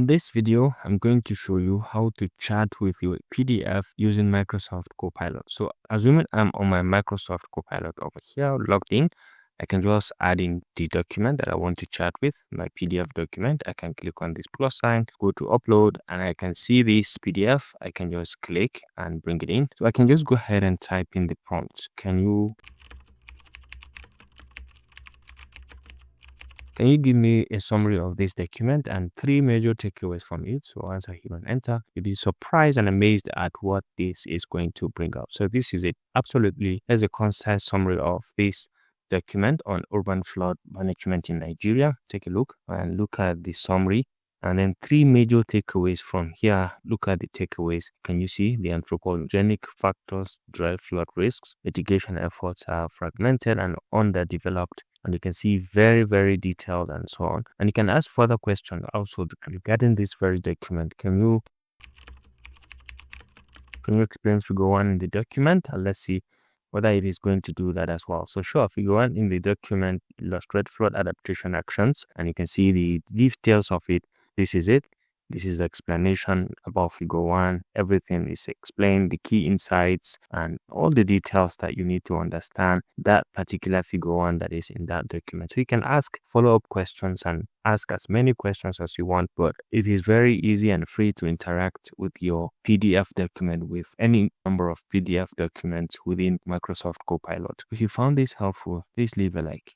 In this video, I'm going to show you how to chat with your PDF using Microsoft Copilot. So assuming I'm on my Microsoft Copilot over here, logged in, I can just add in the document that I want to chat with, my PDF document. I can click on this plus sign, go to upload, and I can see this PDF. I can just click and bring it in. So I can just go ahead and type in the prompt. Can you give me a summary of this document and 3 major takeaways from it? So once I hit on enter, you'll be surprised and amazed at what this is going to bring out. So this is it. Absolutely, here's a concise summary of this document on urban flood management in Nigeria. Take a look and look at the summary. And then 3 major takeaways from here. Look at the takeaways. Can you see the anthropogenic factors drive flood risks? Mitigation efforts are fragmented and underdeveloped. And you can see very detailed and so on. And you can ask further questions also regarding this very document. Can you explain figure 1 in the document? And let's see whether it is going to do that as well. So sure, figure 1 in the document illustrate flood adaptation actions, and you can see the details of it. This is it. This is the explanation about figure 1. Everything is explained, the key insights and all the details that you need to understand that particular figure 1 that is in that document. So you can ask follow-up questions and ask as many questions as you want, but it is very easy and free to interact with your PDF document with any number of PDF documents within Microsoft Copilot. If you found this helpful, please leave a like.